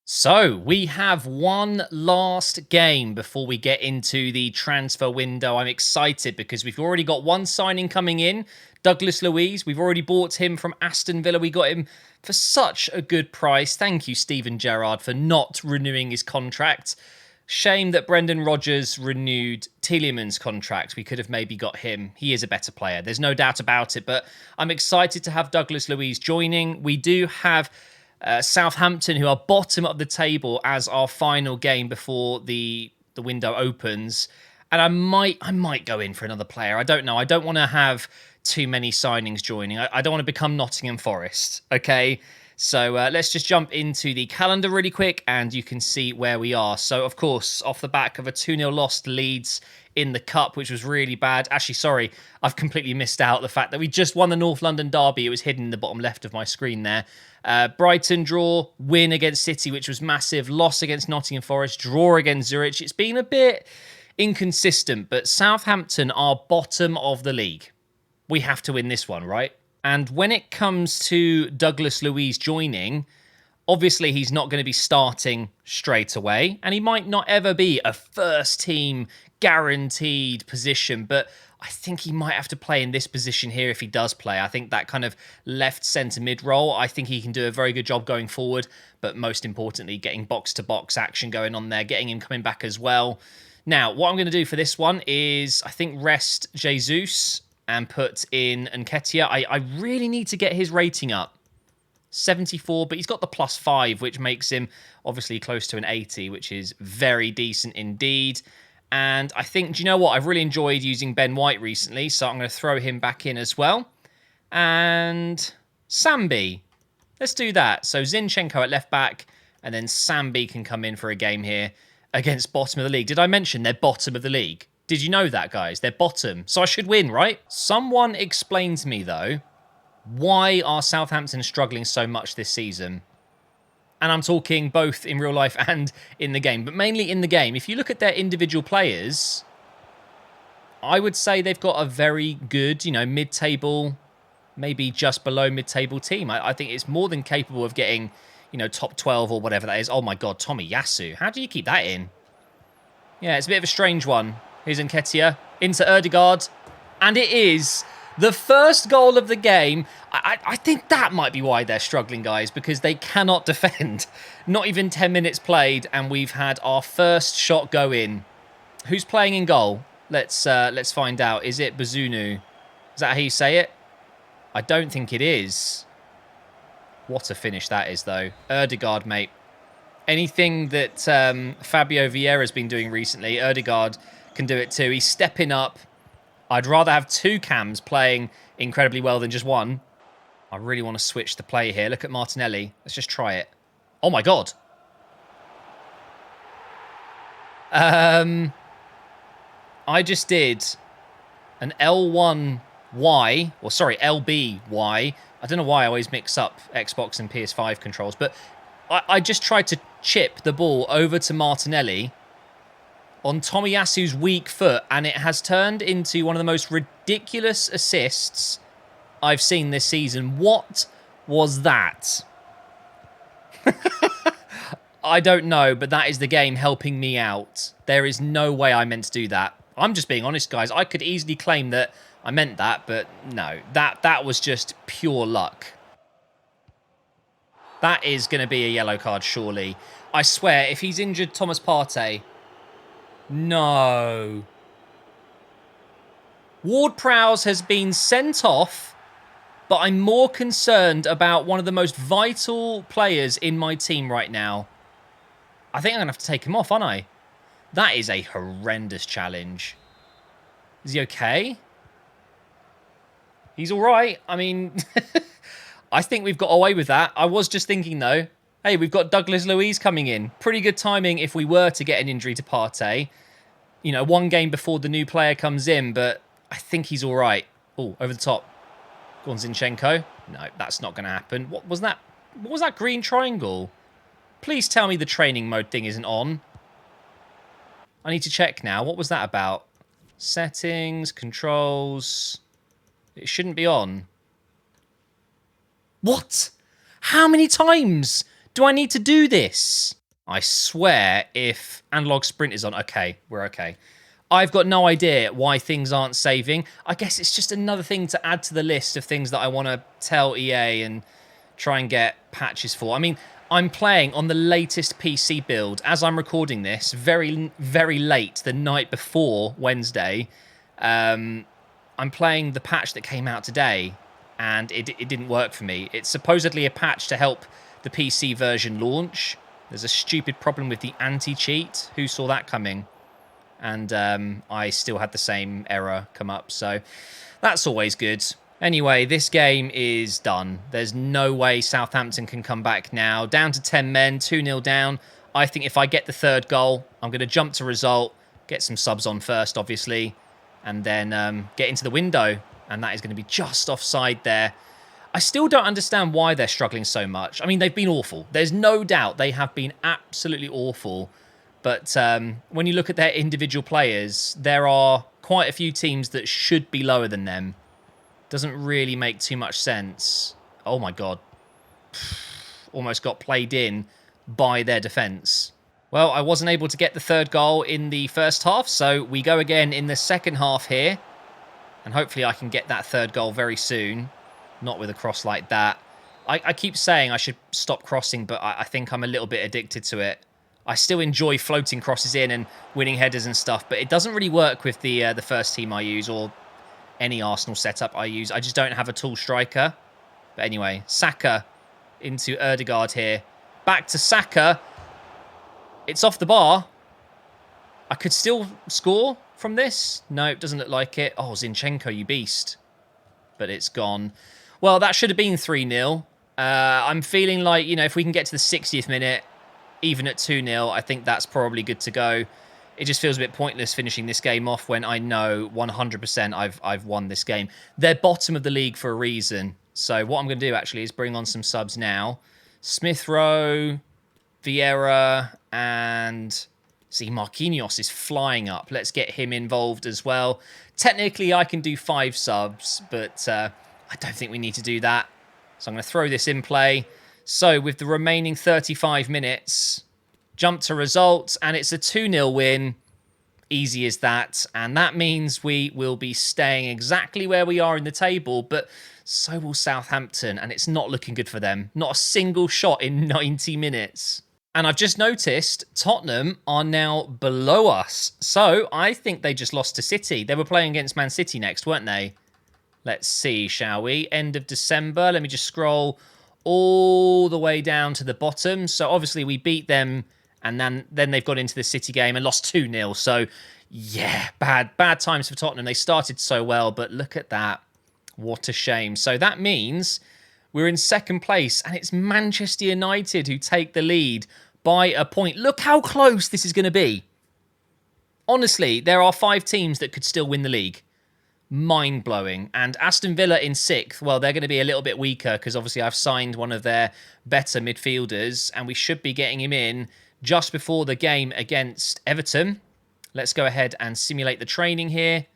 So, we have one last game before we get into the transfer window. I'm excited because we've already got one signing coming in, Douglas Luiz. We've already bought him from Aston Villa. We got him for such a good price. Thank you, Steven Gerrard, for not renewing his contract. Shame that Brendan Rodgers renewed Tielemans' contract. We could have maybe got him. He is a better player. There's no doubt about it. But I'm excited to have Douglas Luiz joining. We do have Southampton, who are bottom of the table, as our final game before the window opens. And I might go in for another player. I don't know. I don't want to have too many signings joining. I don't want to become Nottingham Forest. Okay. So let's just jump into the calendar really quick and you can see where we are. So, of course, off the back of a 2-0 loss to Leeds in the Cup, which was really bad. Actually, sorry, I've completely missed out the fact that we just won the North London derby. It was hidden in the bottom left of my screen there. Brighton draw, win against City, which was massive. Loss against Nottingham Forest, draw against Zurich. It's been a bit inconsistent, but Southampton are bottom of the league. We have to win this one, right? And when it comes to Douglas Luiz joining, obviously he's not going to be starting straight away, and he might not ever be a first team guaranteed position, but I think he might have to play in this position here if he does play. I think that kind of left centre mid role, I think he can do a very good job going forward, but most importantly, getting box to box action going on there, getting him coming back as well. Now, what I'm going to do for this one is, I think, rest Jesus and put in Nketiah. I really need to get his rating up. 74, but he's got the +5, which makes him obviously close to an 80, which is very decent indeed. And I think, do you know what? I've really enjoyed using Ben White recently, so I'm going to throw him back in as well. And Sambi. Let's do that. So Zinchenko at left back, and then Sambi can come in for a game here against bottom of the league. Did I mention they're bottom of the league? Did you know that, guys? They're bottom. So I should win, right? Someone explain to me, though, why are Southampton struggling so much this season? And I'm talking both in real life and in the game, but mainly in the game. If you look at their individual players, I would say they've got a very good, mid-table, maybe just below mid-table team. I think it's more than capable of getting, top 12 or whatever that is. Oh my God, Tomiyasu. How do you keep that in? Yeah, it's a bit of a strange one. Here's Nketiah into Ødegaard, and it is the first goal of the game. I think that might be why they're struggling, guys, because they cannot defend. Not even 10 minutes played, and we've had our first shot go in. Who's playing in goal? Let's find out. Is it Bazunu? Is that how you say it? I don't think it is. What a finish that is, though. Ødegaard, mate. Anything that Fabio Vieira's been doing recently, Ødegaard can do it too. He's stepping up. I'd rather have two cams playing incredibly well than just one. I really want to switch the play here. Look at Martinelli. Let's just try it. Oh my God. I just did an L1Y, or sorry, LBY. I don't know why I always mix up Xbox and PS5 controls, but I just tried to chip the ball over to Martinelli on Tomiyasu's weak foot, and it has turned into one of the most ridiculous assists I've seen this season. What was that? I don't know, but that is the game helping me out. There is no way I meant to do that. I'm just being honest, guys. I could easily claim that I meant that, but no. That was just pure luck. That is going to be a yellow card, surely. I swear, if he's injured Thomas Partey... No. Ward-Prowse has been sent off, but I'm more concerned about one of the most vital players in my team right now. I think I'm going to have to take him off, aren't I? That is a horrendous challenge. Is he okay? He's all right. I mean, I think we've got away with that. I was just thinking, though, hey, we've got Douglas Luiz coming in. Pretty good timing if we were to get an injury to Partey. One game before the new player comes in, but I think he's all right. Oh, over the top. Go on, Zinchenko. No, that's not going to happen. What was that? What was that green triangle? Please tell me the training mode thing isn't on. I need to check now. What was that about? Settings, controls. It shouldn't be on. What? How many times Do I need to do this? I swear if analog sprint is on, okay, we're okay. I've got no idea why things aren't saving. I guess it's just another thing to add to the list of things that I want to tell EA and try and get patches for. I mean, I'm playing on the latest PC build as I'm recording this, very, very late, the night before Wednesday. I'm playing the patch that came out today, and it didn't work for me. It's supposedly a patch to help the PC version launch. There's a stupid problem with the anti-cheat. Who saw that coming? And I still had the same error come up, so that's always good. Anyway, this game is done. There's no way Southampton can come back now. Down to 10 men, 2-0 down. I think if I get the third goal, I'm going to jump to result, get some subs on first, obviously, and then get into the window. And that is going to be just offside there. I still don't understand why they're struggling so much. I mean, they've been awful. There's no doubt they have been absolutely awful. But when you look at their individual players, there are quite a few teams that should be lower than them. Doesn't really make too much sense. Oh my god. Almost got played in by their defence. Well, I wasn't able to get the third goal in the first half, so we go again in the second half here. And hopefully I can get that third goal very soon. Not with a cross like that. I keep saying I should stop crossing, but I think I'm a little bit addicted to it. I still enjoy floating crosses in and winning headers and stuff, but it doesn't really work with the first team I use or any Arsenal setup I use. I just don't have a tall striker. But anyway, Saka into Ødegaard here. Back to Saka. It's off the bar. I could still score from this. No, it doesn't look like it. Oh, Zinchenko, you beast. But it's gone. Well, that should have been 3-0. I'm feeling like, you know, if we can get to the 60th minute, even at 2-0, I think that's probably good to go. It just feels a bit pointless finishing this game off when I know 100% I've won this game. They're bottom of the league for a reason. So what I'm going to do, actually, is bring on some subs now. Smith Rowe, Vieira, and... See, Marquinhos is flying up. Let's get him involved as well. Technically, I can do 5 subs, but I don't think we need to do that. So I'm going to throw this in play. So with the remaining 35 minutes... Jump to results, and it's a 2-0 win. Easy as that. And that means we will be staying exactly where we are in the table, but so will Southampton, and it's not looking good for them. Not a single shot in 90 minutes. And I've just noticed Tottenham are now below us. So I think they just lost to City. They were playing against Man City next, weren't they? Let's see, shall we? End of December. Let me just scroll all the way down to the bottom. So obviously we beat them, and then they've got into the City game and lost 2-0. So, yeah, bad times for Tottenham. They started so well, but look at that. What a shame. So that means we're in second place, and it's Manchester United who take the lead by a point. Look how close this is going to be. Honestly, there are 5 teams that could still win the league. Mind-blowing. And Aston Villa in 6th, well, they're going to be a little bit weaker because obviously I've signed one of their better midfielders, and we should be getting him in just before the game against Everton. Let's go ahead and simulate the training here.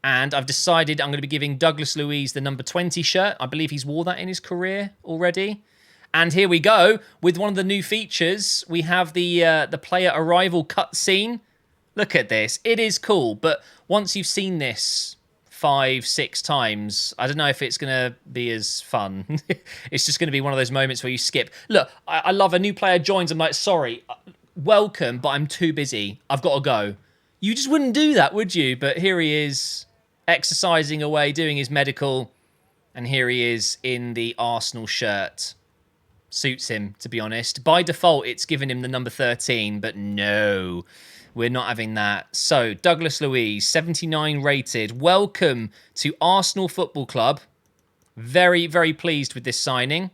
And I've decided I'm going to be giving Douglas Luiz the number 20 shirt. I believe he's wore that in his career already. And here we go with one of the new features. We have the player arrival cutscene. Look at this. It is cool, but once you've seen this 5-6 times, I don't know if it's going to be as fun. It's just going to be one of those moments where you skip. Look, I love a new player joins. I'm like, sorry, welcome, but I'm too busy. I've got to go. You just wouldn't do that, would you? But here he is, exercising away, doing his medical. And here he is in the Arsenal shirt. Suits him, to be honest. By default, it's given him the number 13, but no. We're not having that. So, Douglas Luiz, 79 rated. Welcome to Arsenal Football Club. Very, very pleased with this signing.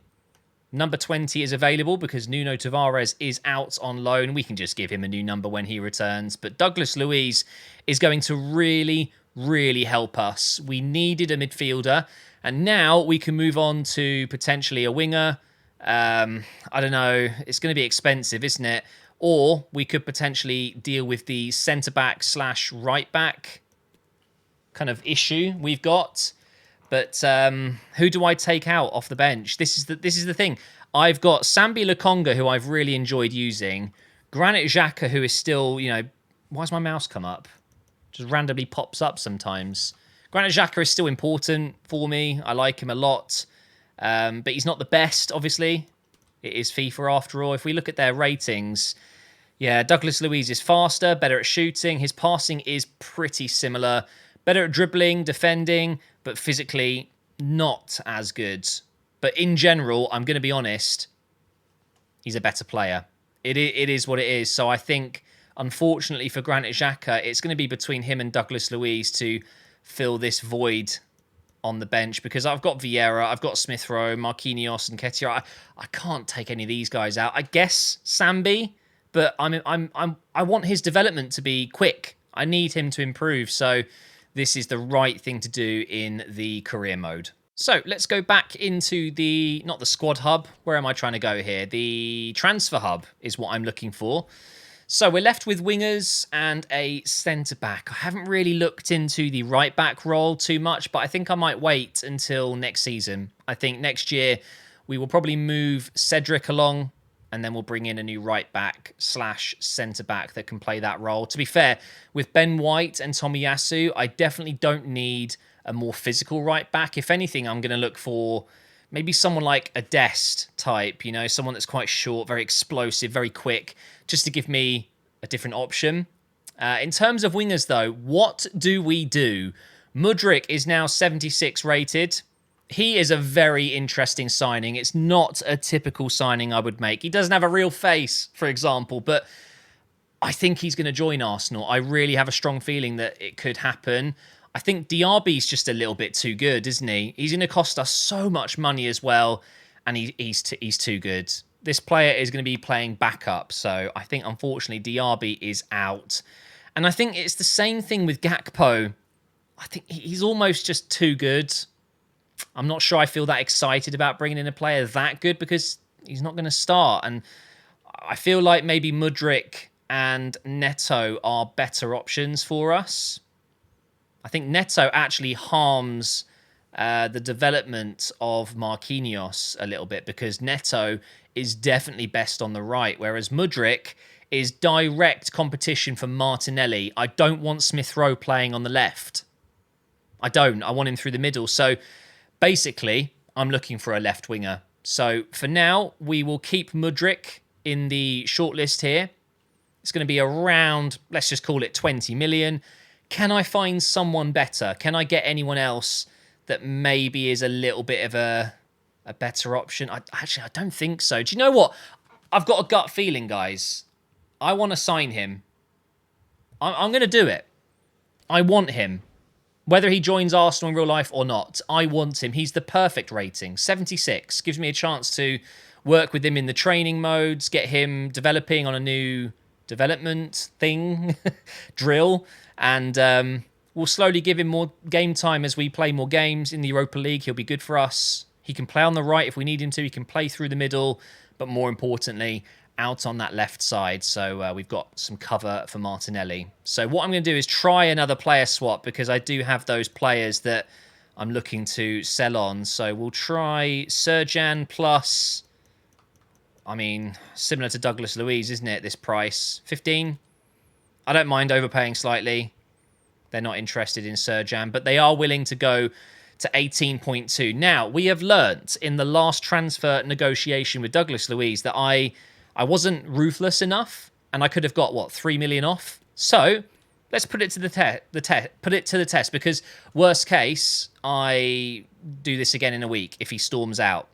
Number 20 is available because Nuno Tavares is out on loan. We can just give him a new number when he returns. But Douglas Luiz is going to really, really help us. We needed a midfielder. And now we can move on to potentially a winger. I don't know. It's going to be expensive, isn't it? Or we could potentially deal with the centre-back / right-back kind of issue we've got. But who do I take out off the bench? This is the thing. I've got Sambi Lukonga, who I've really enjoyed using. Granit Xhaka, who is still, why does my mouse come up? Just randomly pops up sometimes. Granit Xhaka is still important for me. I like him a lot. But he's not the best, obviously. It is FIFA after all. If we look at their ratings, yeah, Douglas Luiz is faster, better at shooting. His passing is pretty similar. Better at dribbling, defending, but physically not as good. But in general, I'm going to be honest, he's a better player. It is what it is. So I think, unfortunately for Granit Xhaka, it's going to be between him and Douglas Luiz to fill this void on the bench, because I've got Vieira, I've got Smith Rowe, Marquinhos, and Ketia. I can't take any of these guys out. I guess Sambi, but I want his development to be quick. I need him to improve. So this is the right thing to do in the career mode. So let's go back into not the squad hub. Where am I trying to go here? The transfer hub is what I'm looking for. So we're left with wingers and a centre-back. I haven't really looked into the right-back role too much, but I think I might wait until next season. I think next year we will probably move Cedric along, and then we'll bring in a new right-back / centre-back that can play that role. To be fair, with Ben White and Tomiyasu, I definitely don't need a more physical right-back. If anything, I'm going to look for maybe someone like a Dest type, someone that's quite short, very explosive, very quick, just to give me a different option. In terms of wingers, though, what do we do? Mudryk is now 76 rated. He is a very interesting signing. It's not a typical signing I would make. He doesn't have a real face, for example, but I think he's going to join Arsenal. I really have a strong feeling that it could happen. I think Diaby's just a little bit too good, isn't he? He's going to cost us so much money as well, and he's too good. This player is going to be playing backup, so I think, unfortunately, Diaby is out. And I think it's the same thing with Gakpo. I think he's almost just too good. I'm not sure I feel that excited about bringing in a player that good, because he's not going to start. And I feel like maybe Mudryk and Neto are better options for us. I think Neto actually harms the development of Marquinhos a little bit, because Neto is definitely best on the right, whereas Mudryk is direct competition for Martinelli. I don't want Smith Rowe playing on the left. I don't. I want him through the middle. So basically, I'm looking for a left winger. So for now, we will keep Mudryk in the shortlist here. It's going to be around, let's just call it 20 million. Can I find someone better? Can I get anyone else that maybe is a little bit of a better option? I don't think so. Do you know what? I've got a gut feeling, guys. I want to sign him. I'm going to do it. I want him. Whether he joins Arsenal in real life or not, I want him. He's the perfect rating. 76. Gives me a chance to work with him in the training modes, get him developing on a new development thing, drill, and we'll slowly give him more game time as we play more games in the Europa League. He'll be good for us. He can play on the right if we need him to. He can play through the middle, but more importantly, out on that left side. So we've got some cover for Martinelli. So what I'm going to do is try another player swap, because I do have those players that I'm looking to sell on. So we'll try Serjan plus, similar to Douglas Luiz, isn't it, this price? 15? I don't mind overpaying slightly. They're not interested in Serjan, but they are willing to go to 18.2. Now, we have learnt in the last transfer negotiation with Douglas Luiz that I wasn't ruthless enough, and I could have got, 3 million off? So let's put it to the test, because worst case, I do this again in a week if he storms out.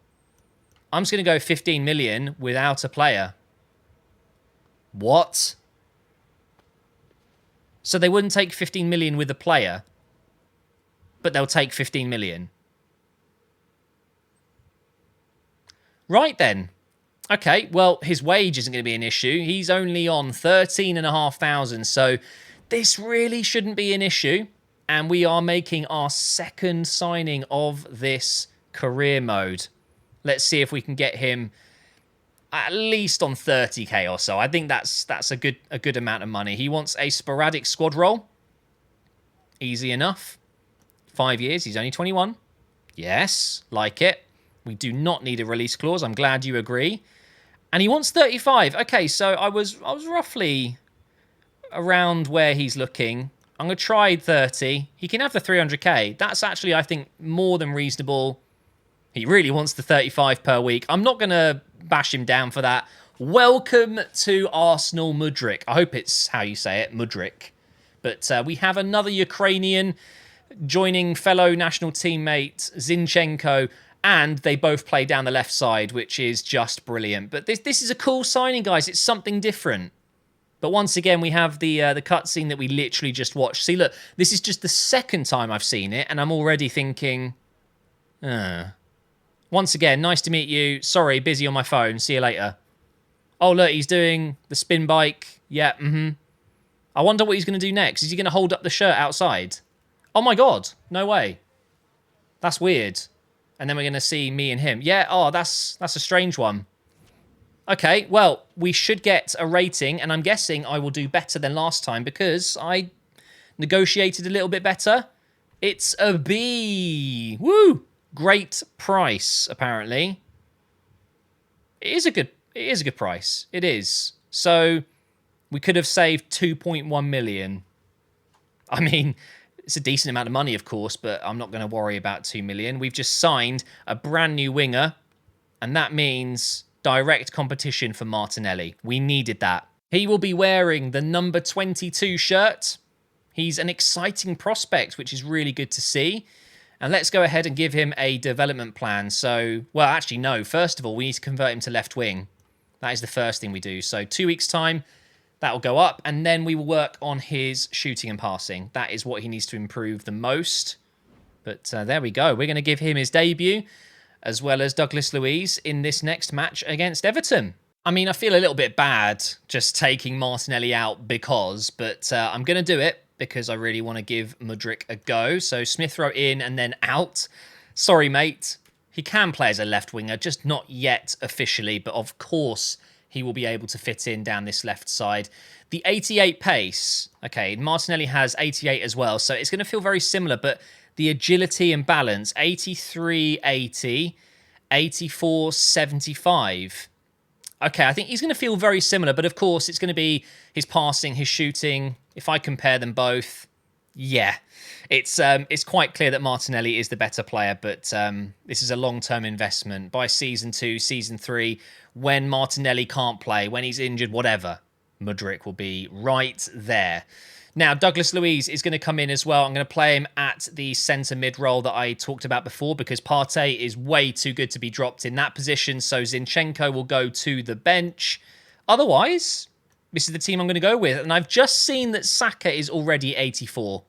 I'm just going to go 15 million without a player. What? So they wouldn't take 15 million with a player, but they'll take 15 million. Right then. Okay, well, his wage isn't going to be an issue. He's only on 13,500, so this really shouldn't be an issue. And we are making our second signing of this career mode. Let's see if we can get him at least on 30k or so. I think that's a good amount of money. He wants a sporadic squad role. Easy enough. 5 years. He's only 21. Yes, like it. We do not need a release clause. I'm glad you agree. And he wants 35. Okay, so I was roughly around where he's looking. I'm going to try 30. He can have the 300k. That's actually, I think, more than reasonable. He really wants the 35 per week. I'm not going to bash him down for that. Welcome to Arsenal, Mudryk. I hope it's how you say it, Mudryk. But we have another Ukrainian joining fellow national teammate Zinchenko, and they both play down the left side, which is just brilliant. But this is a cool signing, guys. It's something different. But once again, we have the cutscene that we literally just watched. See, look, this is just the second time I've seen it, and I'm already thinking, Once again, nice to meet you. Sorry, busy on my phone. See you later. Oh, look, he's doing the spin bike. Yeah, I wonder what he's going to do next. Is he going to hold up the shirt outside? Oh, my God. No way. That's weird. And then we're going to see me and him. Yeah, oh, that's a strange one. Okay, well, we should get a rating, and I'm guessing I will do better than last time because I negotiated a little bit better. It's a B. Woo! Great price, apparently. It is a good price. It is. So we could have saved 2.1 million. I mean, it's a decent amount of money, of course, but I'm not going to worry about 2 million. We've just signed a brand new winger, and that means direct competition for Martinelli. We needed that. He will be wearing the number 22 shirt. He's an exciting prospect, which is really good to see. And let's go ahead and give him a development plan. So, well, actually, no. First of all, we need to convert him to left wing. That is the first thing we do. So 2 weeks' time, that will go up. And then we will work on his shooting and passing. That is what he needs to improve the most. But there we go. We're going to give him his debut, as well as Douglas Luiz, in this next match against Everton. I mean, I feel a little bit bad just taking Martinelli out but I'm going to do it because I really want to give Mudryk a go. So Smith Rowe in and then out. Sorry, mate. He can play as a left winger, just not yet officially, but of course he will be able to fit in down this left side. The 88 pace, okay, Martinelli has 88 as well, so it's going to feel very similar, but the agility and balance, 83, 80, 84, 75. Okay, I think he's going to feel very similar, but of course it's going to be his passing, his shooting. If I compare them both, yeah, it's quite clear that Martinelli is the better player, but this is a long-term investment. By season 2, season 3, when Martinelli can't play, when he's injured, whatever, Mudryk will be right there. Now, Douglas Luiz is going to come in as well. I'm going to play him at the centre mid role that I talked about before because Partey is way too good to be dropped in that position. So Zinchenko will go to the bench. Otherwise, this is the team I'm going to go with. And I've just seen that Saka is already 84.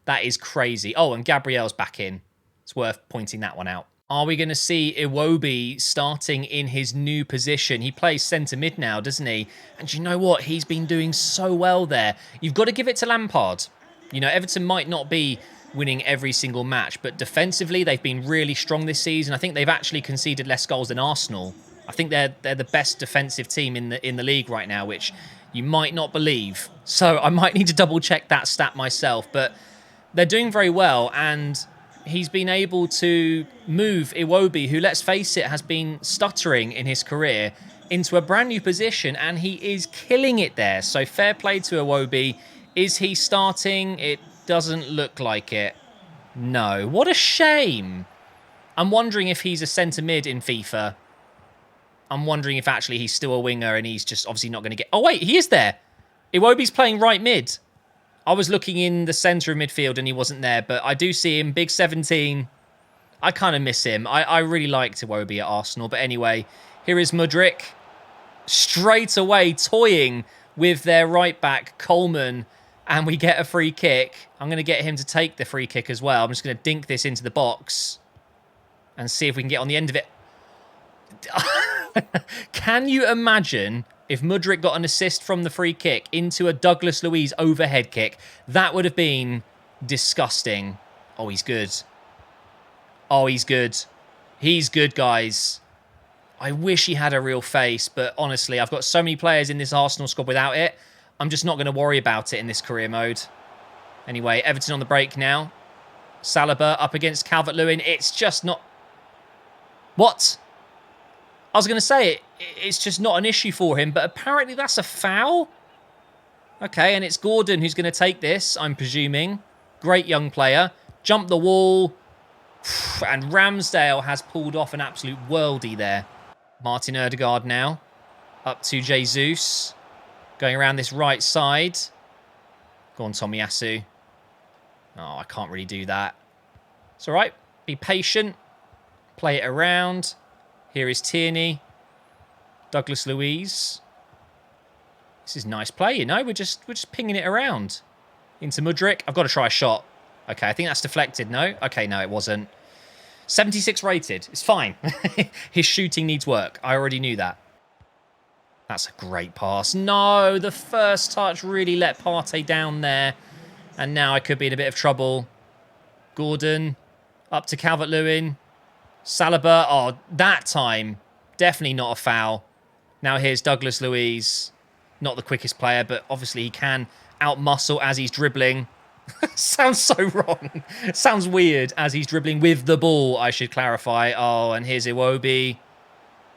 That is crazy. Oh, and Gabriel's back in. It's worth pointing that one out. Are we going to see Iwobi starting in his new position? He plays centre mid now, doesn't he? And you know what? He's been doing so well there. You've got to give it to Lampard. You know, Everton might not be winning every single match, but defensively, they've been really strong this season. I think they've actually conceded less goals than Arsenal. I think they're the best defensive team in the league right now, which you might not believe. So I might need to double check that stat myself, but they're doing very well, and he's been able to move Iwobi, who, let's face it, has been stuttering in his career, into a brand new position, and he is killing it there. So fair play to Iwobi. Is he starting? It doesn't look like it. No. What a shame. I'm wondering if he's a centre mid in FIFA. I'm wondering if actually he's still a winger and he's just obviously not going to get... Oh, wait, he is there. Iwobi's playing right mid. I was looking in the centre of midfield and he wasn't there, but I do see him, big 17. I kind of miss him. I really liked Iwobi at Arsenal. But anyway, here is Mudryk. Straight away toying with their right back, Coleman. And we get a free kick. I'm going to get him to take the free kick as well. I'm just going to dink this into the box and see if we can get on the end of it. Can you imagine if Mudryk got an assist from the free kick into a Douglas Luiz overhead kick? That would have been disgusting. Oh, he's good. Oh, he's good. He's good, guys. I wish he had a real face, but honestly, I've got so many players in this Arsenal squad without it. I'm just not going to worry about it in this career mode. Anyway, Everton on the break now. Saliba up against Calvert-Lewin. It's just not... What? I was going to say it's just not an issue for him, but apparently that's a foul. Okay, and it's Gordon who's going to take this, I'm presuming. Great young player. Jump the wall. And Ramsdale has pulled off an absolute worldie there. Martin Ødegaard now. Up to Jesus. Going around this right side. Go on, Tomiyasu. Oh, I can't really do that. It's all right. Be patient. Play it around. Here is Tierney. Douglas Luiz. This is nice play, you know. We're just pinging it around. Into Mudryk. I've got to try a shot. Okay, I think that's deflected. No? Okay, no, it wasn't. 76 rated. It's fine. His shooting needs work. I already knew that. That's a great pass. No, the first touch really let Partey down there. And now I could be in a bit of trouble. Gordon. Up to Calvert-Lewin. Saliba. Oh, that time. Definitely not a foul. Now here's Douglas Luiz. Not the quickest player, but obviously he can outmuscle as he's dribbling. Sounds so wrong. Sounds weird as he's dribbling with the ball, I should clarify. Oh, and here's Iwobi.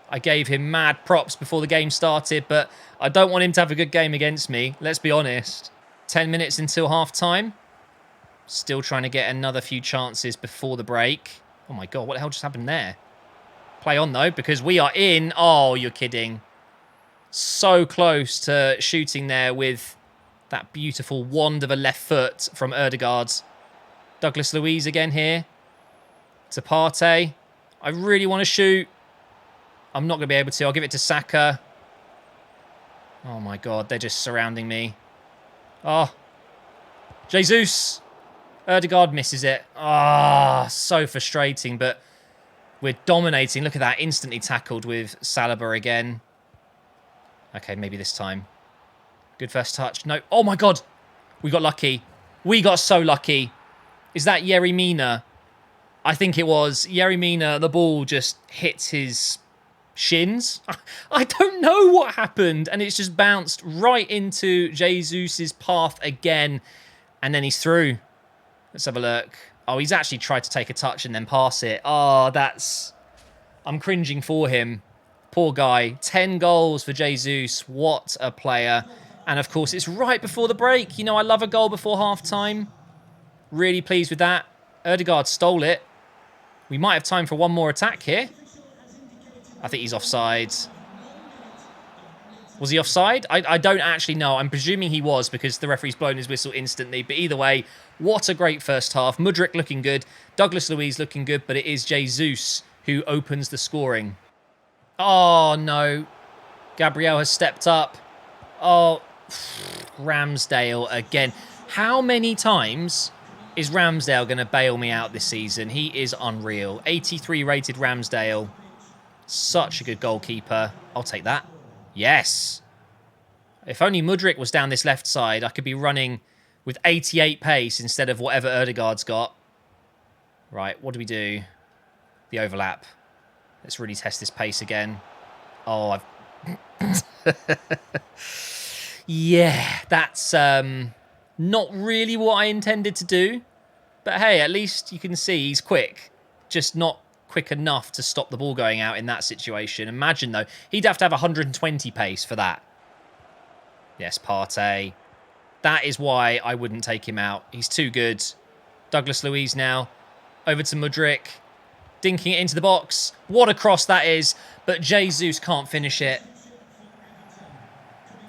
I gave him mad props before the game started, but I don't want him to have a good game against me. Let's be honest. 10 minutes until half-time. Still trying to get another few chances before the break. Oh my God, what the hell just happened there? Play on though, because we are in. Oh, you're kidding. So close to shooting there with that beautiful wand of a left foot from Ødegaard. Douglas Luiz again here. To Partey. I really want to shoot. I'm not going to be able to. I'll give it to Saka. Oh my God, they're just surrounding me. Oh. Jesus. Ødegaard misses it. Ah, so frustrating, but we're dominating. Look at that, instantly tackled with Saliba again. Okay, maybe this time. Good first touch. No. Oh my God. We got lucky. We got so lucky. Is that Yerry Mina? I think it was. Yerry Mina, the ball just hits his shins. I don't know what happened. And it's just bounced right into Jesus' path again. And then he's through. Let's have a look. Oh, he's actually tried to take a touch and then pass it. Oh, that's... I'm cringing for him. Poor guy. 10 goals for Jesus. What a player. And of course, it's right before the break. You know, I love a goal before half-time. Really pleased with that. Ødegaard stole it. We might have time for one more attack here. I think he's offside. Was he offside? I don't actually know. I'm presuming he was because the referee's blown his whistle instantly. But either way, what a great first half. Mudryk looking good. Douglas Luiz looking good. But it is Jesus who opens the scoring. Oh, no. Gabriel has stepped up. Oh, Ramsdale again. How many times is Ramsdale going to bail me out this season? He is unreal. 83 rated Ramsdale. Such a good goalkeeper. I'll take that. Yes. If only Mudryk was down this left side, I could be running with 88 pace instead of whatever Ødegaard's got. Right, what do we do? The overlap. Let's really test this pace again. Oh, yeah, that's not really what I intended to do. But hey, at least you can see he's quick. Just not quick enough to stop the ball going out in that situation. Imagine, though, he'd have to have 120 pace for that. Yes, Partey. That is why I wouldn't take him out. He's too good. Douglas Luiz now. Over to Mudryk. Dinking it into the box. What a cross that is. But Jesus can't finish it.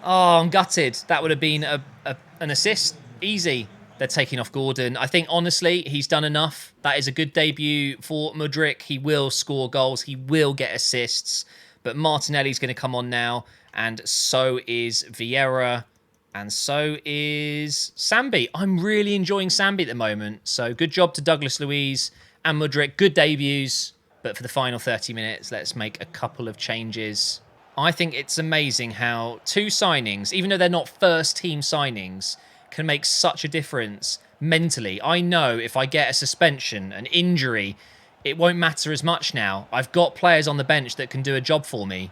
Oh, I'm gutted. That would have been an assist. Easy. They're taking off Gordon. I think, honestly, he's done enough. That is a good debut for Mudryk. He will score goals. He will get assists. But Martinelli's going to come on now. And so is Vieira. And so is Sambi. I'm really enjoying Sambi at the moment. So good job to Douglas Luiz and Mudryk. Good debuts. But for the final 30 minutes, let's make a couple of changes. I think it's amazing how two signings, even though they're not first team signings, can make such a difference mentally. I know if I get a suspension, an injury, it won't matter as much now. I've got players on the bench that can do a job for me.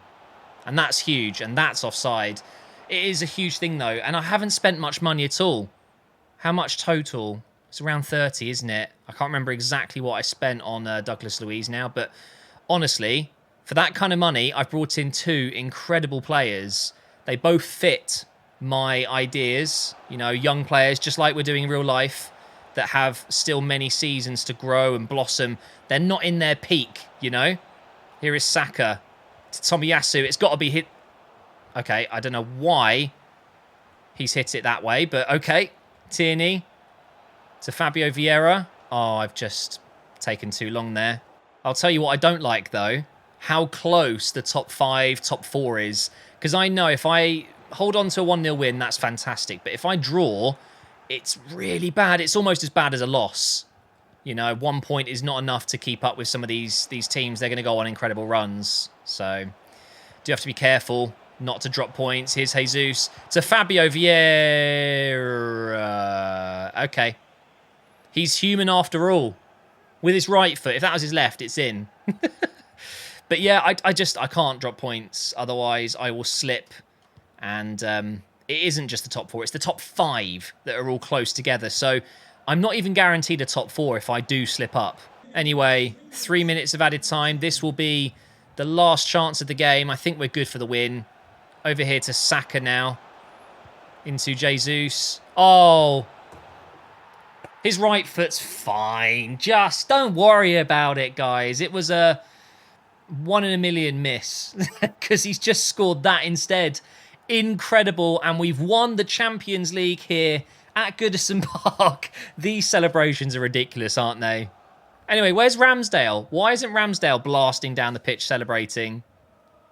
And that's huge, and that's offside. It is a huge thing, though, and I haven't spent much money at all. How much total? It's around 30, isn't it? I can't remember exactly what I spent on Douglas Luiz now, but Honestly, for that kind of money, I've brought in 2 incredible players. They both fit my ideas. You know, young players, just like we're doing in real life, that have still many seasons to grow and blossom. They're not in their peak, you know? Here is Saka to Tomiyasu. It's got to be hit. Okay, I don't know why he's hit it that way, but okay. Tierney to Fabio Vieira. Oh, I've just taken too long there. I'll tell you what I don't like, though. How close the top 5, top 4 is. Because I know if I hold on to a 1-0 win, that's fantastic. But if I draw, it's really bad. It's almost as bad as a loss. You know, 1 point is not enough to keep up with some of these teams. They're going to go on incredible runs. So, do have to be careful not to drop points. Here's Jesus to Fabio Vieira. Okay. He's human after all. With his right foot. If that was his left, it's in. But yeah, I can't drop points. Otherwise, I will slip. And it isn't just the top 4. It's the top 5 that are all close together. So I'm not even guaranteed a top 4 if I do slip up. Anyway, 3 minutes of added time. This will be the last chance of the game. I think we're good for the win. Over here to Saka now. Into Jesus. Oh. His right foot's fine. Just don't worry about it, guys. It was a 1 in a million miss. Because he's just scored that instead. Incredible. And we've won the Champions League here at Goodison Park. These celebrations are ridiculous, aren't they? Anyway, where's Ramsdale? Why isn't Ramsdale blasting down the pitch celebrating?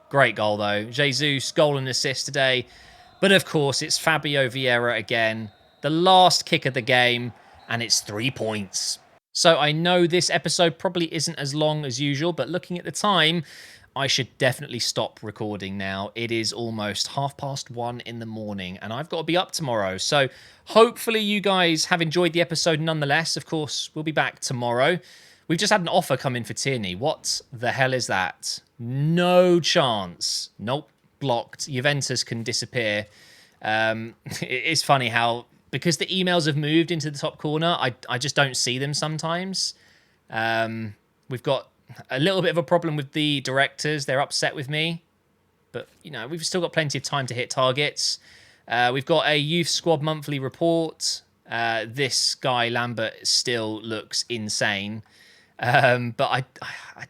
Great goal, though. Jesus, goal and assist today. But, of course, it's Fabio Vieira again. The last kick of the game. And it's 3 points. So I know this episode probably isn't as long as usual, but looking at the time, I should definitely stop recording now. It is almost 1:30 in the morning, and I've got to be up tomorrow. So hopefully you guys have enjoyed the episode nonetheless. Of course, we'll be back tomorrow. We've just had an offer come in for Tierney. What the hell is that? No chance. Nope, blocked. Juventus can disappear. It's funny how... because the emails have moved into the top corner, I just don't see them sometimes. We've got a little bit of a problem with the directors. They're upset with me. But, you know, we've still got plenty of time to hit targets. We've got a youth squad monthly report. This guy, Lambert, still looks insane. But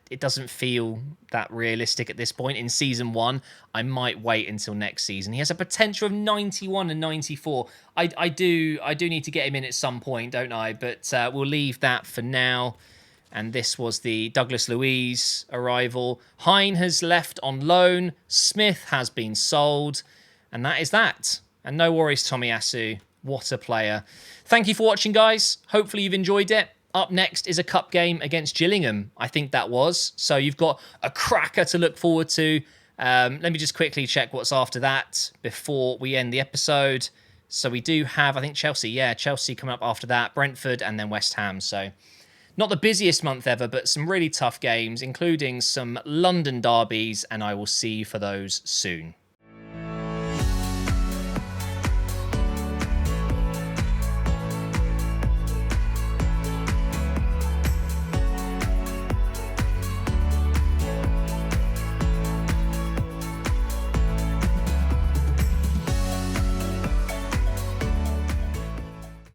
it doesn't feel that realistic at this point. In Season 1, I might wait until next season. He has a potential of 91 and 94. I do need to get him in at some point, don't I? But we'll leave that for now. And this was the Douglas Luiz arrival. Hine has left on loan. Smith has been sold. And that is that. And no worries, Tomiyasu. What a player. Thank you for watching, guys. Hopefully you've enjoyed it. Up next is a cup game against Gillingham, I think that was. So you've got a cracker to look forward to. Let me just quickly check what's after that before we end the episode. So we do have, I think, Chelsea. Yeah, Chelsea coming up after that. Brentford and then West Ham. So not the busiest month ever, but some really tough games, including some London derbies. And I will see you for those soon.